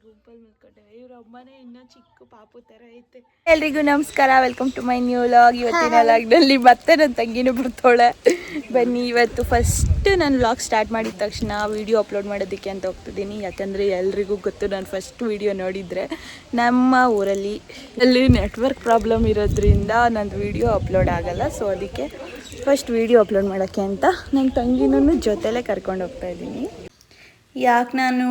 ಗುಂಪಲ್ಲಿ ಮಲ್ಕೊಂಡವೆ. ಇವ್ರ ಅಮ್ಮನೇ ಇನ್ನೂ ಚಿಕ್ಕ ಪಾಪು ಥರ ಐತೆ. ಎಲ್ರಿಗೂ ನಮಸ್ಕಾರ, welcome to my new vlog. ಇವತ್ತಿನ ಲಾಗ್ನಲ್ಲಿ ಮತ್ತೆ ನನ್ನ ತಂಗಿನೂ ಬರ್ತಾಳೆ. ಬನ್ನಿ, ಇವತ್ತು ಫಸ್ಟ್ ನಾನು ಲಾಗ್ ಸ್ಟಾರ್ಟ್ ಮಾಡಿದ ತಕ್ಷಣ ವೀಡಿಯೋ ಅಪ್ಲೋಡ್ ಮಾಡೋದಕ್ಕೆ ಅಂತ ಹೋಗ್ತಿದ್ದೀನಿ. ಯಾಕಂದರೆ ಎಲ್ರಿಗೂ ಗೊತ್ತು, ನಾನು ಫಸ್ಟ್ ವೀಡಿಯೋ ನೋಡಿದರೆ ನಮ್ಮ ಊರಲ್ಲಿ ಅಲ್ಲಿ ನೆಟ್ವರ್ಕ್ ಪ್ರಾಬ್ಲಮ್ ಇರೋದ್ರಿಂದ ನಂದು ವೀಡಿಯೋ ಅಪ್ಲೋಡ್ ಆಗೋಲ್ಲ. ಸೊ ಅದಕ್ಕೆ ಫಸ್ಟ್ ವೀಡಿಯೋ ಅಪ್ಲೋಡ್ ಮಾಡೋಕ್ಕೆ ಅಂತ ನನ್ನ ತಂಗಿನೂ ಜೊತೆಲೇ ಕರ್ಕೊಂಡು ಹೋಗ್ತಾ ಇದ್ದೀನಿ. ಯಾಕೆ ನಾನು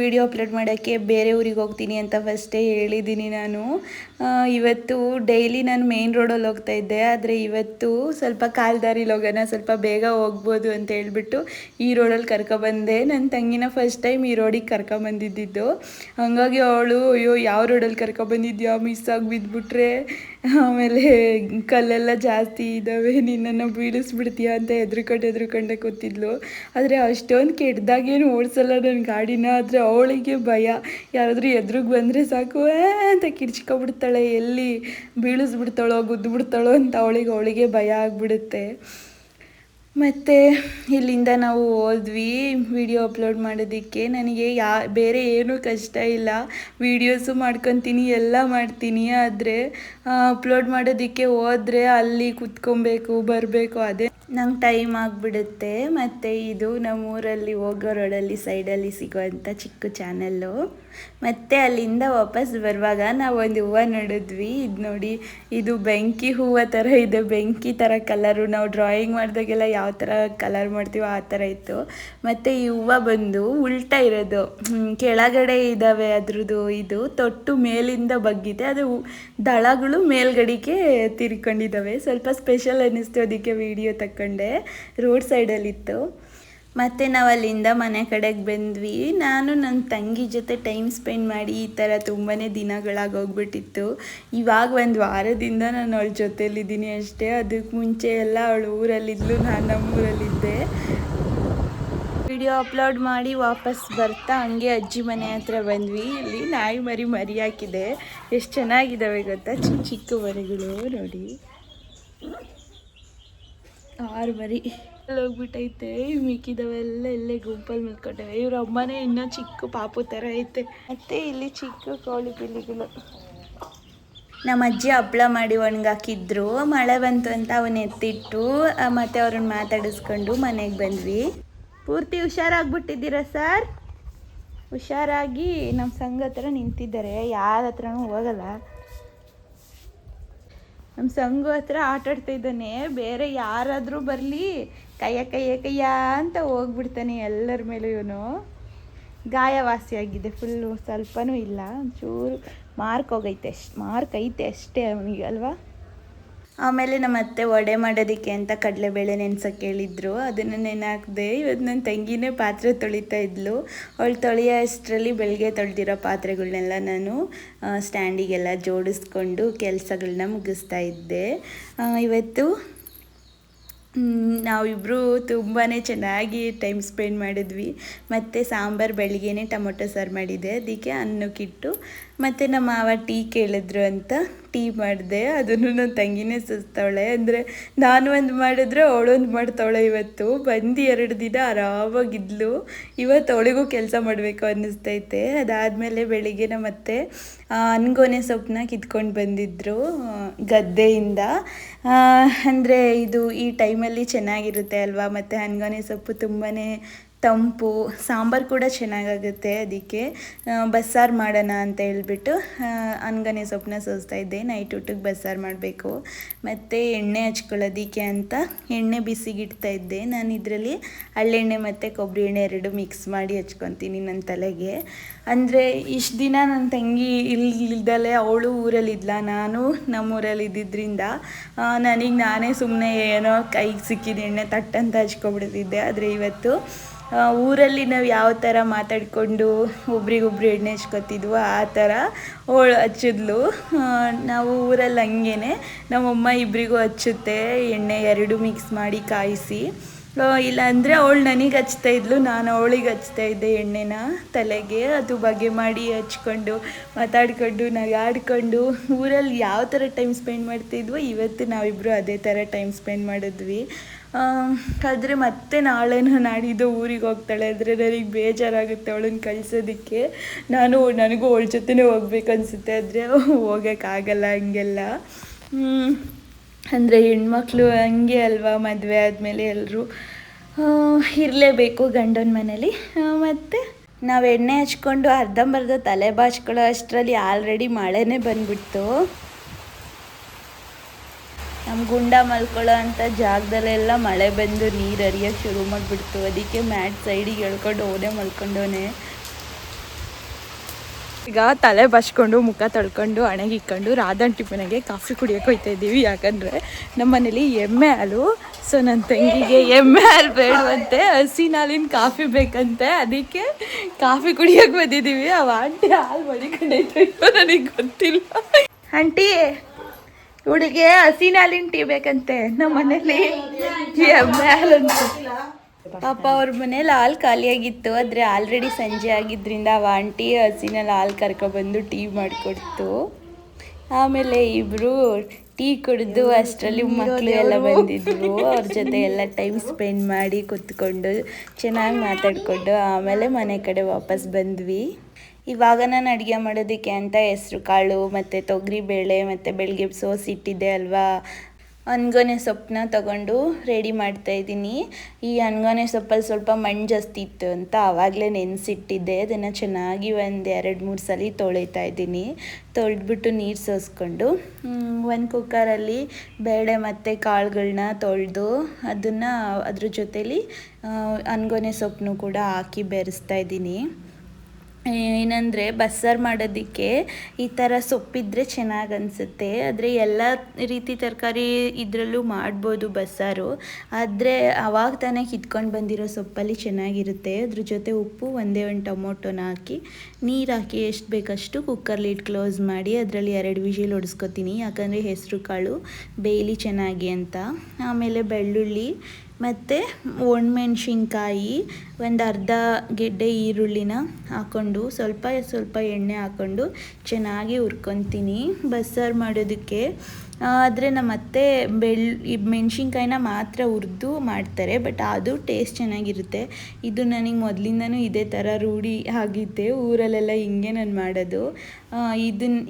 ವಿಡಿಯೋ ಅಪ್ಲೋಡ್ ಮಾಡೋಕ್ಕೆ ಬೇರೆ ಊರಿಗೆ ಹೋಗ್ತೀನಿ ಅಂತ ಫಸ್ಟೇ ಹೇಳಿದ್ದೀನಿ. ನಾನು ಇವತ್ತು ಡೈಲಿ ನಾನು ಮೇನ್ ರೋಡಲ್ಲಿ ಹೋಗ್ತಾಯಿದ್ದೆ, ಆದರೆ ಇವತ್ತು ಸ್ವಲ್ಪ ಕಾಲ್ದಾರಿಲಿ ಹೋಗೋಣ, ಸ್ವಲ್ಪ ಬೇಗ ಹೋಗ್ಬೋದು ಅಂತ ಹೇಳ್ಬಿಟ್ಟು ಈ ರೋಡಲ್ಲಿ ಕರ್ಕೊಬಂದೆ. ನನ್ನ ತಂಗಿನ ಫಸ್ಟ್ ಟೈಮ್ ಈ ರೋಡಿಗೆ ಕರ್ಕೊಬಂದಿದ್ದು. ಹಾಗಾಗಿ ಅವಳು ಅಯ್ಯೋ ಯಾವ ರೋಡಲ್ಲಿ ಕರ್ಕೊಬಂದಿದ್ಯಾ, ಮಿಸ್ ಆಗಿ ಬಿದ್ದುಬಿಟ್ರೆ ಆಮೇಲೆ ಕಲ್ಲೆಲ್ಲ ಜಾಸ್ತಿ ಇದ್ದಾವೆ, ನಿನ್ನನ್ನು ಬೀಳಿಸ್ಬಿಡ್ತೀಯ ಅಂತ ಎದ್ರುಕೊಂಡೆ ಕೂತಿದ್ಲು. ಆದರೆ ಅಷ್ಟೊಂದು ಕೆಟ್ಟದಾಗೇನು ಓಡಿಸಲ್ಲ ನನ್ನ ಗಾಡಿನ. ಆದರೆ ಅವಳಿಗೆ ಭಯ, ಯಾರಾದರೂ ಎದುರಿಗೆ ಬಂದರೆ ಸಾಕು ಅಂತ ಕಿರ್ಚ್ಕೊಬಿಡ್ತಾಳೆ, ಎಲ್ಲಿ ಬೀಳಿಸ್ಬಿಡ್ತಾಳೋ ಗುದ್ದುಬಿಡ್ತಾಳೋ ಅಂತ ಅವಳಿಗೆ ಭಯ ಆಗಿಬಿಡುತ್ತೆ. ಮತ್ತು ಇಲ್ಲಿಂದ ನಾವು ಹೋದ್ವಿ ವಿಡಿಯೋ ಅಪ್ಲೋಡ್ ಮಾಡೋದಕ್ಕೆ. ನನಗೆ ಬೇರೆ ಏನೂ ಕಷ್ಟ ಇಲ್ಲ, ವೀಡಿಯೋಸು ಮಾಡ್ಕೊತೀನಿ, ಎಲ್ಲ ಮಾಡ್ತೀನಿ. ಆದರೆ ಅಪ್ಲೋಡ್ ಮಾಡೋದಕ್ಕೆ ಹೋದರೆ ಅಲ್ಲಿ ಕುತ್ಕೊಬೇಕು, ಬರಬೇಕು, ಅದೇ ನಂಗೆ ಟೈಮ್ ಆಗಿಬಿಡುತ್ತೆ. ಮತ್ತು ಇದು ನಮ್ಮೂರಲ್ಲಿ ಹೋಗೋ ರೋಡಲ್ಲಿ ಸೈಡಲ್ಲಿ ಸಿಗೋವಂಥ ಚಿಕ್ಕ ಚಾನಲ್ಲು. ಮತ್ತು ಅಲ್ಲಿಂದ ವಾಪಸ್ ಬರುವಾಗ ನಾವು ಒಂದು ಹೂವು ನೋಡಿದ್ವಿ. ಇದು ನೋಡಿ, ಇದು ಬೆಂಕಿ ಹೂವು ಥರ ಇದೆ, ಬೆಂಕಿ ಥರ ಕಲರು. ನಾವು ಡ್ರಾಯಿಂಗ್ ಮಾಡಿದಾಗೆಲ್ಲ ಯಾವ ಥರ ಕಲರ್ ಮಾಡ್ತೀವೋ ಆ ಥರ ಇತ್ತು. ಮತ್ತು ಈ ಹೂವು ಬಂದು ಉಲ್ಟಾ ಇರೋದು, ಕೆಳಗಡೆ ಇದ್ದಾವೆ ಅದ್ರದ್ದು ಇದು ತೊಟ್ಟು ಮೇಲಿಂದ ಬಗ್ಗಿದೆ, ಅದು ದಳಗಳು ಮೇಲ್ಗಡೆಗೆ ತಿರ್ಕೊಂಡಿದ್ದಾವೆ. ಸ್ವಲ್ಪ ಸ್ಪೆಷಲ್ ಅನ್ನಿಸ್ತು, ಅದಕ್ಕೆ ವೀಡಿಯೋ ತಗೊಂಡೆ. ರೋಡ್ ಸೈಡಲ್ಲಿತ್ತು. ಮತ್ತು ನಾವು ಅಲ್ಲಿಂದ ಮನೆ ಕಡೆಗೆ ಬಂದ್ವಿ. ನಾನು ನನ್ನ ತಂಗಿ ಜೊತೆ ಟೈಮ್ ಸ್ಪೆಂಡ್ ಮಾಡಿ ಈ ಥರ ತುಂಬಾ ದಿನಗಳಾಗೋಗ್ಬಿಟ್ಟಿತ್ತು. ಇವಾಗ ಒಂದು ವಾರದಿಂದ ನಾನು ಅವಳ ಜೊತೆಯಲ್ಲಿದ್ದೀನಿ ಅಷ್ಟೇ. ಅದಕ್ಕೆ ಮುಂಚೆ ಎಲ್ಲ ಅವಳು ಊರಲ್ಲಿದ್ಲು, ನಾನು ನಮ್ಮೂರಲ್ಲಿದ್ದೆ. ವಿಡಿಯೋ ಅಪ್ಲೋಡ್ ಮಾಡಿ ವಾಪಸ್ ಬರ್ತಾ ಹಂಗೆ ಅಜ್ಜಿ ಮನೆ ಹತ್ರ ಬಂದ್ವಿ. ಇಲ್ಲಿ ನಾಯಿ ಮರಿ ಹಾಕಿದೆ, ಎಷ್ಟು ಚೆನ್ನಾಗಿದ್ದಾವೆ ಗೊತ್ತಾ, ಚಿಕ್ಕ ಚಿಕ್ಕ ಮರಿಗಳು ನೋಡಿ, 6 ಮರಿ ಹೋಗ್ಬಿಟ್ಟೈತೆ. ಮಿಕ್ಕಿದವೆಲ್ಲ ಇಲ್ಲೇ ಗುಂಪಲ್ಲಿ ಮಲ್ಕೊಂಡವೆ. ಇವ್ರ ಅಮ್ಮನೇ ಇನ್ನೂ ಚಿಕ್ಕ ಪಾಪು ಥರ ಐತೆ. ಮತ್ತು ಇಲ್ಲಿ ಚಿಕ್ಕ ಕೋಳಿ ಪಿಲ್ಲಿಗಳು. ನಮ್ಮ ಅಜ್ಜಿ ಹಪ್ಪಳ ಮಾಡಿ ಒಣಗಾಕಿದ್ರು, ಮಳೆ ಬಂತು ಅಂತ ಅವನ್ನ ಎತ್ತಿಟ್ಟು ಮತ್ತು ಅವ್ರನ್ನ ಮಾತಾಡಿಸ್ಕೊಂಡು ಮನೆಗೆ ಬಂದ್ವಿ. ಪೂರ್ತಿ ಹುಷಾರಾಗ್ಬಿಟ್ಟಿದ್ದೀರಾ ಸರ್? ಹುಷಾರಾಗಿ ನಮ್ಮ ಸಂಘ ಹತ್ರ ನಿಂತಿದ್ದಾರೆ, ಯಾರ ಹತ್ರನೂ ಹೋಗಲ್ಲ. ನಮ್ಮ ಸಂಘ ಹತ್ರ ಆಟಾಡ್ತಾ ಇದ್ದಾನೆ, ಬೇರೆ ಯಾರಾದರೂ ಬರಲಿ ಕಯ್ಯ ಅಂತ ಹೋಗ್ಬಿಡ್ತಾನೆ ಎಲ್ಲರ ಮೇಲೂ. ಇವನು ಗಾಯವಾಸಿಯಾಗಿದೆ ಫುಲ್ಲು, ಸ್ವಲ್ಪನೂ ಇಲ್ಲ, ಒಂಚೂರು ಮಾರ್ಕ್ ಐತೆ ಅಷ್ಟೇ ಅವನಿಗೆ ಅಲ್ವಾ. ಆಮೇಲೆ ನಮ್ಮ ಅತ್ತೆ ವಡೆ ಮಾಡೋದಕ್ಕೆ ಅಂತ ಕಡಲೆಬೇಳೆ ನೆನ್ಸೋಕ್ಕೆ ಹೇಳಿದ್ರು, ಅದನ್ನು ನೆನೆಹಾಕಿದೆ. ಇವತ್ತು ನನ್ನ ತಂಗಿನೇ ಪಾತ್ರೆ ತೊಳಿತಾ ಇದ್ಲು. ಅವಳು ತೊಳೆಯೋ ಅಷ್ಟರಲ್ಲಿ ಬೆಳಗ್ಗೆ ತೊಳೆದಿರೋ ಪಾತ್ರೆಗಳನ್ನೆಲ್ಲ ನಾನು ಸ್ಟ್ಯಾಂಡಿಗೆಲ್ಲ ಜೋಡಿಸ್ಕೊಂಡು ಕೆಲಸಗಳನ್ನ ಮುಗಿಸ್ತಾ ಇದ್ದೆ. ಇವತ್ತು ನಾವಿಬ್ಬರು ತುಂಬಾ ಚೆನ್ನಾಗಿ ಟೈಮ್ ಸ್ಪೆಂಡ್ ಮಾಡಿದ್ವಿ. ಮತ್ತು ಸಾಂಬಾರು ಬೆಳಿಗ್ಗೆನೇ ಟೊಮೊಟೊ ಸಾರು ಮಾಡಿದ್ದೆ, ಅದಕ್ಕೆ ಅನ್ನಕ್ಕಿಟ್ಟು. ಮತ್ತು ನಮ್ಮ ಮಾವ ಟೀ ಕೇಳಿದ್ರು ಅಂತ ಟೀ ಮಾಡಿದೆ. ಅದನ್ನು ನನ್ನ ತಂಗಿನೇ ಸುಸ್ತಾವಳೆ, ಅಂದರೆ ನಾನು ಒಂದು ಮಾಡಿದ್ರೆ ಅವಳೊಂದು ಮಾಡ್ತಾವಳೆ. ಇವತ್ತು ಬಂದು 2 ದಿನ ಆರಾಮಾಗಿದ್ಲು. ಇವತ್ತು ಅವಳಿಗೂ ಕೆಲಸ ಮಾಡಬೇಕು ಅನ್ನಿಸ್ತೈತೆ. ಅದಾದಮೇಲೆ ಬೆಳಿಗ್ಗೆ ಮತ್ತೆ ಅನ್ಗೊನೆ ಸೊಪ್ಪನ್ನ ಕಿತ್ಕೊಂಡು ಬಂದಿದ್ದರು ಗದ್ದೆಯಿಂದ. ಅಂದರೆ ಇದು ಈ ಟೈಮಲ್ಲಿ ಚೆನ್ನಾಗಿರುತ್ತೆ ಅಲ್ವಾ. ಮತ್ತು ಅನ್ಗೊನೆ ಸೊಪ್ಪು ತುಂಬಾ ತಂಪು, ಸಾಂಬಾರು ಕೂಡ ಚೆನ್ನಾಗಾಗುತ್ತೆ. ಅದಕ್ಕೆ ಬಸ್ಸಾರು ಮಾಡೋಣ ಅಂತ ಹೇಳ್ಬಿಟ್ಟು ಅನ್ಗನೆ ಸೊಪ್ಪನ್ನ ಸೋಸ್ತಾ ಇದ್ದೆ. ನೈಟ್ ಊಟಕ್ಕೆ ಬಸ್ಸಾರು ಮಾಡಬೇಕು. ಮತ್ತು ಎಣ್ಣೆ ಹಚ್ಕೊಳ್ಳೋದಕ್ಕೆ ಅಂತ ಎಣ್ಣೆ ಬಿಸಿಗಿಡ್ತಾ ಇದ್ದೆ. ನಾನು ಇದರಲ್ಲಿ ಹಳ್ಳೆಣ್ಣೆ ಮತ್ತು ಕೊಬ್ಬರಿ ಎಣ್ಣೆ 2 ಮಿಕ್ಸ್ ಮಾಡಿ ಹಚ್ಕೊತೀನಿ ನನ್ನ ತಲೆಗೆ. ಅಂದರೆ ಇಷ್ಟು ದಿನ ನನ್ನ ತಂಗಿ ಇಲ್ದಲೆ ಅವಳು ಊರಲ್ಲಿದ್ಲ, ನಾನು ನಮ್ಮೂರಲ್ಲಿ ಇದ್ದಿದ್ದರಿಂದ ನನಗೆ ನಾನೇ ಸುಮ್ಮನೆ ಏನೋ ಕೈಗೆ ಸಿಕ್ಕಿದ ಎಣ್ಣೆ ತಟ್ಟಂತ ಹಚ್ಕೊಬಿಡ್ತಿದ್ದೆ. ಆದರೆ ಇವತ್ತು ಊರಲ್ಲಿ ನಾವು ಯಾವ ಥರ ಮಾತಾಡಿಕೊಂಡು ಒಬ್ರಿಗೊಬ್ರು ಎಣ್ಣೆ ಹಚ್ಕೊತಿದ್ವೋ ಆ ಥರ ಅವಳು ಹಚ್ಚಿದ್ಲು. ನಾವು ಊರಲ್ಲಿ ಹಂಗೇ ನಮ್ಮಮ್ಮ ಇಬ್ಬರಿಗೂ ಹಚ್ಚುತ್ತೆ ಎಣ್ಣೆ 2 ಮಿಕ್ಸ್ ಮಾಡಿ ಕಾಯಿಸಿ. ಇಲ್ಲ ಅಂದರೆ ಅವಳು ನನಗೆ ಹಚ್ತಾ ಇದ್ಲು, ನಾನು ಅವಳಿಗೆ ಹಚ್ತಾ ಇದ್ದೆ ಎಣ್ಣೆನ ತಲೆಗೆ. ಅದು ಬಗೆ ಮಾಡಿ ಹಚ್ಕೊಂಡು ಮಾತಾಡ್ಕೊಂಡು ನಗಾಡ್ಕೊಂಡು ಊರಲ್ಲಿ ಯಾವ ಥರ ಟೈಮ್ ಸ್ಪೆಂಡ್ ಮಾಡ್ತಿದ್ವೋ ಇವತ್ತು ನಾವಿಬ್ಬರು ಅದೇ ಥರ ಟೈಮ್ ಸ್ಪೆಂಡ್ ಮಾಡಿದ್ವಿ. ಆದರೆ ಮತ್ತೆ ನಾಳೆನೂ ನಾಡಿದ್ದು ಊರಿಗೆ ಹೋಗ್ತಾಳೆ ಅಂದರೆ ನನಗೆ ಬೇಜಾರಾಗುತ್ತೆ ಅವಳನ್ನ ಕಳ್ಸೋದಕ್ಕೆ. ನನಗೂ ಅವಳ ಜೊತೆನೇ ಹೋಗ್ಬೇಕು ಅನಿಸುತ್ತೆ, ಆದರೆ ಹೋಗೋಕ್ಕಾಗಲ್ಲ ಹಂಗೆಲ್ಲ. ಅಂದರೆ ಹೆಣ್ಮಕ್ಳು ಹಂಗೆ ಅಲ್ವಾ, ಮದುವೆ ಆದಮೇಲೆ ಎಲ್ಲರೂ ಇರಲೇಬೇಕು ಗಂಡನ ಮನೇಲಿ. ಮತ್ತು ನಾವು ಎಣ್ಣೆ ಹಚ್ಕೊಂಡು ಅರ್ಧಂಬರ್ಧ ತಲೆ ಬಾಚ್ಕೊಳ್ಳೋ ಅಷ್ಟರಲ್ಲಿ ಆಲ್ರೆಡಿ ಮಳೆನೇ ಬಂದ್ಬಿಡ್ತು. ನಮ್ಮ ಗುಂಡ ಮಲ್ಕೊಳ್ಳೋ ಅಂಥ ಜಾಗದಲ್ಲೆಲ್ಲ ಮಳೆ ಬಂದು ನೀರು ಹರಿಯೋಕ್ಕೆ ಶುರು ಮಾಡಿಬಿಡ್ತು. ಅದಕ್ಕೆ ಮ್ಯಾಟ್ ಸೈಡಿಗೆ ಎಳ್ಕೊಂಡು ಓನೇ ಮಲ್ಕೊಂಡವನೇ. ಈಗ ತಲೆ ಬಚ್ಕೊಂಡು ಮುಖ ತೊಳ್ಕೊಂಡು ಹಣೆಗಿಕ್ಕೊಂಡು ರಾಧಾಂಟಿ ಮನೆಗೆ ಕಾಫಿ ಕುಡಿಯೋಕೆ ಹೋಗ್ತಾ ಇದ್ದೀವಿ. ಯಾಕಂದರೆ ನಮ್ಮ ಮನೇಲಿ ಎಮ್ಮೆ ಹಾಲು, ಸೊ ನನ್ನ ತಂಗಿಗೆ ಎಮ್ಮೆ ಹಾಲು ಬೇಡವಂತೆ, ಹಸಿನ ಹಾಲಿನ ಕಾಫಿ ಬೇಕಂತೆ. ಅದಕ್ಕೆ ಕಾಫಿ ಕುಡಿಯೋಕೆ ಬಂದಿದ್ದೀವಿ. ಅವ ಆಂಟಿ ಹಾಲು ಮಡಿಕೊಂಡೈತೆ ನನಗೆ ಗೊತ್ತಿಲ್ಲ. ಆಂಟಿ ಹುಡುಗೆ ಹಸಿನ ಹಾಲಿನ ಟೀ ಬೇಕಂತೆ, ನಮ್ಮ ಮನೇಲಿ ಎಮ್ಮೆ ಹಾಲು ಅಂತ. ಪಾಪ ಅವ್ರ ಮನೇಲಿ ಹಾಲು ಖಾಲಿಯಾಗಿತ್ತು, ಆದರೆ ಆಲ್ರೆಡಿ ಸಂಜೆ ಆಗಿದ್ದರಿಂದ ಆ ಆಂಟಿ ಹಸಿನಲ್ಲಿ ಹಾಲು ಕರ್ಕೊಬಂದು ಟೀ ಮಾಡಿಕೊಡ್ತು. ಆಮೇಲೆ ಇಬ್ಬರು ಟೀ ಕುಡಿದು ಅಷ್ಟರಲ್ಲಿ ಮಕ್ಕಳು ಎಲ್ಲ ಬಂದಿದ್ದರು. ಅವ್ರ ಜೊತೆ ಎಲ್ಲ ಟೈಮ್ ಸ್ಪೆಂಡ್ ಮಾಡಿ ಕೂತ್ಕೊಂಡು ಚೆನ್ನಾಗಿ ಮಾತಾಡಿಕೊಂಡು ಆಮೇಲೆ ಮನೆ ಕಡೆ ವಾಪಸ್ ಬಂದ್ವಿ. ಇವಾಗ ನಾನು ಅಡುಗೆ ಮಾಡೋದಕ್ಕೆ ಅಂತ ಹೆಸ್ರು ಕಾಳು ಮತ್ತು ತೊಗರಿಬೇಳೆ ಮತ್ತು ಬೆಳಗ್ಗೆ ಸೋಸಿಟ್ಟಿದ್ದೆ ಅಲ್ವಾ, ಅನ್ಗೊನೆ ಸೊಪ್ಪನ್ನ ತಗೊಂಡು ರೆಡಿ ಮಾಡ್ತಾಯಿದ್ದೀನಿ. ಈ ಅನ್ಗೊನೆ ಸೊಪ್ಪಲ್ಲಿ ಸ್ವಲ್ಪ ಮಣ್ಣು ಜಾಸ್ತಿ ಇತ್ತು ಅಂತ ಆವಾಗಲೇ ನೆನೆಸಿಟ್ಟಿದ್ದೆ. ಅದನ್ನು ಚೆನ್ನಾಗಿ 1-2-3 ಸಲ ತೊಳಿತಾ ಇದ್ದೀನಿ. ತೊಳೆದ್ಬಿಟ್ಟು ನೀರು ಸೋಸ್ಕೊಂಡು ಒಂದು ಕುಕ್ಕರಲ್ಲಿ ಬೇಳೆ ಮತ್ತು ಕಾಳುಗಳನ್ನ ತೊಳೆದು ಅದನ್ನು ಅದ್ರ ಜೊತೇಲಿ ಅನ್ಗೊನೆ ಸೊಪ್ಪನ್ನು ಕೂಡ ಹಾಕಿ ಬೆರೆಸ್ತಾ ಇದ್ದೀನಿ. ಏನಂದರೆ ಬಸ್ಸಾರು ಮಾಡೋದಕ್ಕೆ ಈ ಥರ ಸೊಪ್ಪಿದ್ರೆ ಚೆನ್ನಾಗಿ ಅನಿಸುತ್ತೆ. ಆದರೆ ಎಲ್ಲ ರೀತಿ ತರಕಾರಿ ಇದರಲ್ಲೂ ಮಾಡ್ಬೋದು ಬಸ್ಸಾರು, ಆದರೆ ಆವಾಗ ತಾನೇ ಕಿತ್ಕೊಂಡು ಬಂದಿರೋ ಸೊಪ್ಪಲ್ಲಿ ಚೆನ್ನಾಗಿರುತ್ತೆ. ಅದ್ರ ಜೊತೆ ಉಪ್ಪು, ಒಂದೇ ಒಂದು ಟೊಮೊಟೊನ ಹಾಕಿ ನೀರು ಹಾಕಿ ಎಷ್ಟು ಬೇಕಷ್ಟು ಕುಕ್ಕರ್ ಲಿಡ್ ಕ್ಲೋಸ್ ಮಾಡಿ ಅದರಲ್ಲಿ 2 ವಿಷಿಲ್ ಹೊಡಿಸ್ಕೊತೀನಿ. ಯಾಕಂದರೆ ಹೆಸರು ಕಾಳು ಬೇಯಲಿ ಚೆನ್ನಾಗಿ ಅಂತ. ಆಮೇಲೆ ಬೆಳ್ಳುಳ್ಳಿ ಮತ್ತು ಒಣಮೆಣ್ಸಿನ್ಕಾಯಿ, ಒಂದು ಅರ್ಧ ಗೆಡ್ಡೆ ಈರುಳ್ಳಿನ ಹಾಕ್ಕೊಂಡು ಸ್ವಲ್ಪ ಎಣ್ಣೆ ಹಾಕ್ಕೊಂಡು ಚೆನ್ನಾಗಿ ಹುರ್ಕೊತೀನಿ ಬಸ್ಸಾರು ಮಾಡೋದಕ್ಕೆ. ಆದರೆ ನಮ್ಮ ಅತ್ತೆ ಮೆಣಸಿನ್ಕಾಯಿನ ಮಾತ್ರ ಹುರಿದು ಮಾಡ್ತಾರೆ, ಬಟ್ ಅದು ಟೇಸ್ಟ್ ಚೆನ್ನಾಗಿರುತ್ತೆ. ಇದು ನನಗೆ ಮೊದಲಿಂದನೂ ಇದೇ ಥರ ರೂಢಿ ಆಗಿದ್ದೆ, ಊರಲ್ಲೆಲ್ಲ ಹಿಂಗೆ ನಾನು ಮಾಡೋದು.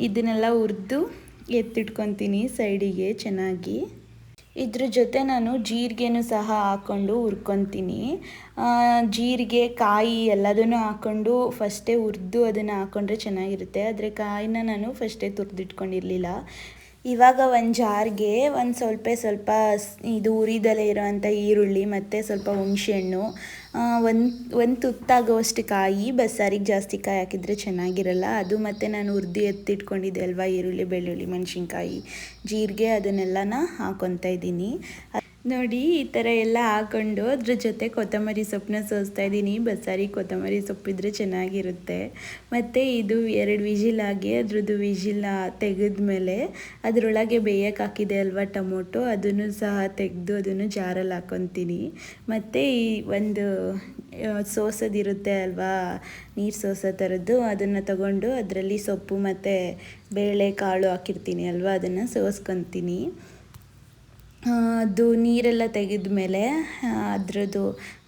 ಇದನ್ನೆಲ್ಲ ಹುರಿದು ಎತ್ತಿಟ್ಕೊತೀನಿ ಸೈಡಿಗೆ ಚೆನ್ನಾಗಿ. ಇದ್ರ ಜೊತೆ ನಾನು ಜೀರಿಗೆನೂ ಸಹ ಹಾಕ್ಕೊಂಡು ಹುರ್ಕೊತೀನಿ. ಜೀರಿಗೆ, ಕಾಯಿ ಎಲ್ಲದನ್ನು ಹಾಕ್ಕೊಂಡು ಫಸ್ಟೇ ಹುರಿದು ಅದನ್ನು ಹಾಕ್ಕೊಂಡ್ರೆ ಚೆನ್ನಾಗಿರುತ್ತೆ. ಆದರೆ ಕಾಯಿನ ನಾನು ಫಸ್ಟೇ ತುರಿದಿಟ್ಕೊಂಡಿರಲಿಲ್ಲ. ಇವಾಗ ಒಂದು ಜಾರ್ಗೆ ಸ್ವಲ್ಪ ಇದು ಉರಿದಲೇ ಇರೋವಂಥ ಈರುಳ್ಳಿ ಮತ್ತು ಸ್ವಲ್ಪ ಹುಣಸೆಹಣ್ಣು, ಒಂದು ತುತ್ತಾಗೋಷ್ಟು ಕಾಯಿ, ಬಸ್ಸಾರಿಗೆ ಜಾಸ್ತಿ ಕಾಯಿ ಹಾಕಿದರೆ ಚೆನ್ನಾಗಿರಲ್ಲ ಅದು. ಮತ್ತು ನಾನು ಹುರಿದು ಎತ್ತಿಟ್ಕೊಂಡಿದ್ದೆ ಅಲ್ವಾ ಈರುಳ್ಳಿ, ಬೆಳ್ಳುಳ್ಳಿ, ಮೆಣಸಿನ್ಕಾಯಿ, ಜೀರಿಗೆ, ಅದನ್ನೆಲ್ಲನ ಹಾಕ್ಕೊತಾ ಇದ್ದೀನಿ. ನೋಡಿ ಈ ಥರ ಎಲ್ಲ ಹಾಕ್ಕೊಂಡು ಅದ್ರ ಜೊತೆ ಕೊತ್ತಂಬರಿ ಸೊಪ್ಪನ್ನ ಸೋಸ್ತಾ ಇದ್ದೀನಿ. ಬಸ್ಸಾರಿಗೆ ಕೊತ್ತಂಬರಿ ಸೊಪ್ಪಿದ್ರೆ ಚೆನ್ನಾಗಿರುತ್ತೆ. ಮತ್ತು ಇದು 2 ವಿಷಿಲ್ ಆಗಿ ಅದ್ರದ್ದು ವಿಷಿಲ್ನ ತೆಗೆದ್ಮೇಲೆ ಅದರೊಳಗೆ ಬೇಯಕ್ಕೆ ಹಾಕಿದೆ ಅಲ್ವಾ ಟೊಮೊಟೊ, ಅದನ್ನು ಸಹ ತೆಗೆದು ಅದನ್ನು ಜಾರಲ್ಲಿ ಹಾಕ್ಕೊತೀನಿ. ಮತ್ತು ಈ ಒಂದು ಸೋಸೋದಿರುತ್ತೆ ಅಲ್ವಾ, ನೀರು ಸೋಸೋ ಥರದ್ದು, ಅದನ್ನು ತಗೊಂಡು ಅದರಲ್ಲಿ ಸೊಪ್ಪು ಮತ್ತು ಬೇಳೆ ಕಾಳು ಹಾಕಿರ್ತೀನಿ ಅಲ್ವಾ, ಅದನ್ನು ಸೋಸ್ಕೊತೀನಿ. ಅದು ನೀರೆಲ್ಲ ತೆಗೆದ ಮೇಲೆ ಅದರದ್ದು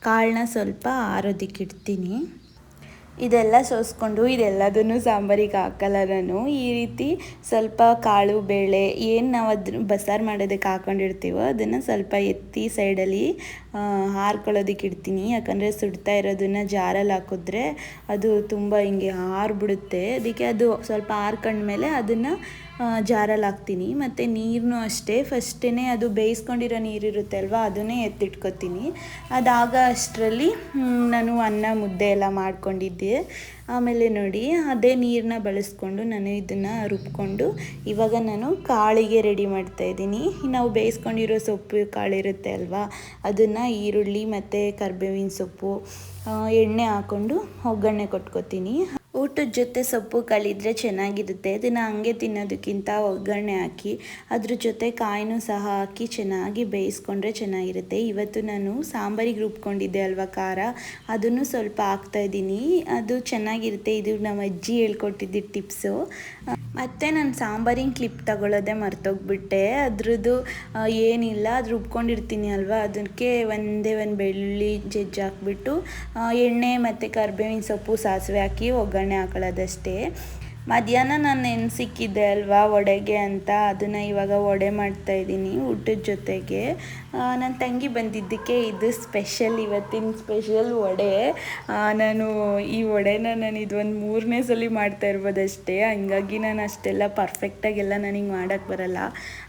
ಕಾಳನ್ನ ಸ್ವಲ್ಪ ಆರೋದಕ್ಕಿಡ್ತೀನಿ. ಇದೆಲ್ಲ ಸೋಸ್ಕೊಂಡು ಇದೆಲ್ಲದನ್ನು ಸಾಂಬಾರಿಗೆ ಹಾಕಲ್ಲ ನಾನು. ಈ ರೀತಿ ಸ್ವಲ್ಪ ಕಾಳು, ಬೇಳೆ ಏನು ನಾವು ಅದನ್ನು ಬಸ್ಸಾರು ಮಾಡೋದಕ್ಕೆ ಹಾಕ್ಕೊಂಡಿರ್ತೀವೋ ಅದನ್ನು ಸ್ವಲ್ಪ ಎತ್ತಿ ಸೈಡಲ್ಲಿ ಹಾರ್ಕೊಳ್ಳೋದಕ್ಕೆ ಇಡ್ತೀನಿ. ಯಾಕಂದರೆ ಸುಡ್ತಾ ಇರೋದನ್ನು ಜಾರಲ್ಲಿ ಹಾಕಿದ್ರೆ ಅದು ತುಂಬ ಹಿಂಗೆ ಆರಿಬಿಡುತ್ತೆ. ಅದಕ್ಕೆ ಅದು ಸ್ವಲ್ಪ ಆರ್ಕೊಂಡ್ಮೇಲೆ ಅದನ್ನು ಜಾರಲ್ಲಿ ಹಾಕ್ತೀನಿ. ಮತ್ತು ನೀರನ್ನು ಅಷ್ಟೇ ಫಸ್ಟೇ ಅದು ಬೇಯಿಸ್ಕೊಂಡಿರೋ ನೀರಿರುತ್ತೆ ಅಲ್ವಾ, ಅದನ್ನೇ ಎತ್ತಿಟ್ಕೊತೀನಿ. ಅದಾಗ ಅಷ್ಟರಲ್ಲಿ ನಾನು ಅನ್ನ ಮುದ್ದೆ ಎಲ್ಲ ಮಾಡ್ಕೊಂಡಿದ್ದೆ. ಆಮೇಲೆ ನೋಡಿ ಅದೇ ನೀರನ್ನ ಬಳಸ್ಕೊಂಡು ನಾನು ಇದನ್ನು ರುಬ್ಕೊಂಡು ಇವಾಗ ನಾನು ಕಾಳಿಗೆ ರೆಡಿ ಮಾಡ್ತಾಯಿದ್ದೀನಿ. ನಾವು ಬೇಯಿಸ್ಕೊಂಡಿರೋ ಸೊಪ್ಪು ಕಾಳಿರುತ್ತೆ ಅಲ್ವಾ, ಅದನ್ನು ಈರುಳ್ಳಿ ಮತ್ತು ಕರಿಬೇವಿನ ಸೊಪ್ಪು, ಎಣ್ಣೆ ಹಾಕ್ಕೊಂಡು ಒಗ್ಗರಣೆ ಕೊಟ್ಕೊತೀನಿ. ಊಟದ ಜೊತೆ ಸೊಪ್ಪು ಕಳಿದ್ರೆ ಚೆನ್ನಾಗಿರುತ್ತೆ. ಅದನ್ನು ಹಂಗೆ ತಿನ್ನೋದಕ್ಕಿಂತ ಒಗ್ಗರಣೆ ಹಾಕಿ ಅದ್ರ ಜೊತೆ ಕಾಯಿನೂ ಸಹ ಹಾಕಿ ಚೆನ್ನಾಗಿ ಬೇಯಿಸ್ಕೊಂಡ್ರೆ ಚೆನ್ನಾಗಿರುತ್ತೆ. ಇವತ್ತು ನಾನು ಸಾಂಬಾರಿಗೆ ರುಬ್ಕೊಂಡಿದ್ದೆ ಅಲ್ವಾ ಖಾರ, ಅದನ್ನು ಸ್ವಲ್ಪ ಹಾಕ್ತಾಯಿದ್ದೀನಿ. ಅದು ಚೆನ್ನಾಗಿರುತ್ತೆ. ಇದು ನಮ್ಮ ಅಜ್ಜಿ ಹೇಳ್ಕೊಟ್ಟಿದ್ದ ಟಿಪ್ಸು. ಮತ್ತು ನಾನು ಸಾಂಬಾರಿನ ಕ್ಲಿಪ್ ತಗೊಳ್ಳೋದೇ ಮರ್ತೋಗ್ಬಿಟ್ಟೆ. ಅದ್ರದ್ದು ಏನಿಲ್ಲ, ಅದು ರುಬ್ಕೊಂಡಿರ್ತೀನಿ ಅಲ್ವಾ, ಅದಕ್ಕೆ ಒಂದು ಬೆಳ್ಳುಳ್ಳಿ ಜಜ್ಜಿ ಹಾಕ್ಬಿಟ್ಟು ಎಣ್ಣೆ ಮತ್ತು ಕರಿಬೇವಿನ ಸೊಪ್ಪು ಸಾಸಿವೆ ಹಾಕಿ ಒಗ್ಗರಣೆ ಹಾಕೊಳ್ಳೋದಷ್ಟೇ. ಮಧ್ಯಾಹ್ನ ನಾನು ನೆನೆಸಿಕ್ಕಿದ್ದೆ ಅಲ್ವಾ ವಡೆಗೆ ಅಂತ, ಅದನ್ನು ಇವಾಗ ವಡೆ ಮಾಡ್ತಾಯಿದ್ದೀನಿ ಊಟದ ಜೊತೆಗೆ. ನನ್ನ ತಂಗಿ ಬಂದಿದ್ದಕ್ಕೆ ಇದು ಸ್ಪೆಷಲ್, ಇವತ್ತಿನ ಸ್ಪೆಷಲ್ ವಡೆ. ನಾನು ಈ ವಡೆನ ಇದೊಂದು 3ನೇ ಸಲ ಮಾಡ್ತಾ ಇರ್ಬೋದಷ್ಟೇ. ಹಂಗಾಗಿ ನಾನು ಅಷ್ಟೆಲ್ಲ ಪರ್ಫೆಕ್ಟಾಗೆಲ್ಲ ನನಗೆ ಮಾಡೋಕ್ಕೆ ಬರಲ್ಲ.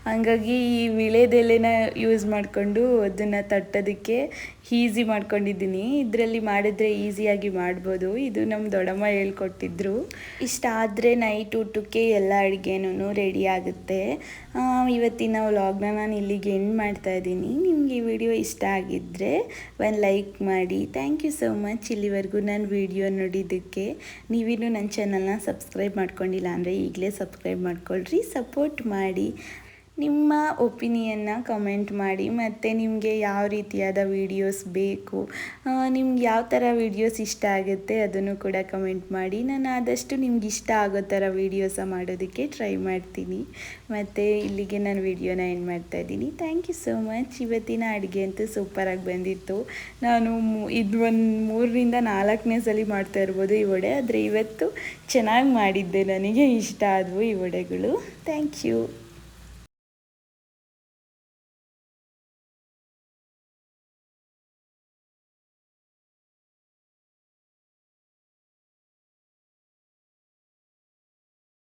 ಹಂಗಾಗಿ ಈ ವಿಳೆದೆಲೆನ ಯೂಸ್ ಮಾಡಿಕೊಂಡು ಅದನ್ನು ತಟ್ಟೋದಕ್ಕೆ ಈಸಿ ಮಾಡ್ಕೊಂಡಿದ್ದೀನಿ. ಇದರಲ್ಲಿ ಮಾಡಿದ್ರೆ ಈಸಿಯಾಗಿ ಮಾಡ್ಬೋದು. ಇದು ನಮ್ಮ ದೊಡ್ಡಮ್ಮ ಹೇಳ್ಕೊಟ್ಟಿದ್ರು. ಇಷ್ಟ ಆದರೆ ನೈಟ್ ಊಟಕ್ಕೆ ಎಲ್ಲ ಅಡುಗೆನೂ ರೆಡಿ ಆಗುತ್ತೆ. ಇವತ್ತಿನ ವ್ಲಾಗ್ನ ನಾನು ಇಲ್ಲಿಗೆ ಎಂಡ್ ಮಾಡ್ತಾ ಇದ್ದೀನಿ. ನಿಮಗೆ ಈ ವಿಡಿಯೋ ಇಷ್ಟ ಆಗಿದ್ದರೆ ಒಂದು ಲೈಕ್ ಮಾಡಿ. ಥ್ಯಾಂಕ್ ಯು ಸೋ ಮಚ್ ಇಲ್ಲಿವರೆಗೂ ನನ್ನ ವಿಡಿಯೋ ನೋಡಿದ್ದಕ್ಕೆ. ನೀವಿನ್ನೂ ನನ್ನ ಚಾನಲ್ನ ಸಬ್ಸ್ಕ್ರೈಬ್ ಮಾಡ್ಕೊಂಡಿಲ್ಲ ಅಂದರೆ ಈಗಲೇ ಸಬ್ಸ್ಕ್ರೈಬ್ ಮಾಡ್ಕೊಳ್ರಿ, ಸಪೋರ್ಟ್ ಮಾಡಿ. ನಿಮ್ಮ ಒಪಿನಿಯನ್ನ ಕಮೆಂಟ್ ಮಾಡಿ. ಮತ್ತು ನಿಮಗೆ ಯಾವ ರೀತಿಯಾದ ವೀಡಿಯೋಸ್ ಬೇಕು, ನಿಮ್ಗೆ ಯಾವ ಥರ ವೀಡಿಯೋಸ್ ಇಷ್ಟ ಆಗುತ್ತೆ ಅದನ್ನು ಕೂಡ ಕಮೆಂಟ್ ಮಾಡಿ. ನಾನು ಆದಷ್ಟು ನಿಮ್ಗೆ ಇಷ್ಟ ಆಗೋ ಥರ ವೀಡಿಯೋಸ ಮಾಡೋದಕ್ಕೆ ಟ್ರೈ ಮಾಡ್ತೀನಿ. ಮತ್ತು ಇಲ್ಲಿಗೆ ನಾನು ವಿಡಿಯೋನ ಎಂಡ್ ಮಾಡ್ತಾಯಿದ್ದೀನಿ. Thank you so much. ಇವತ್ತಿನ ಅಡುಗೆ ಅಂತೂ ಸೂಪರಾಗಿ ಬಂದಿತ್ತು. ನಾನು ಇದು ಒಂದು 3ರಿಂದ 4ನೇ ಸಲ ಮಾಡ್ತಾ ಇರ್ಬೋದು ಈ ವಡೆ, ಆದರೆ ಇವತ್ತು ಚೆನ್ನಾಗಿ ಮಾಡಿದ್ದೆ. ನನಗೆ ಇಷ್ಟ ಆದವು ಈ ವಡೆಗಳು. Thank you.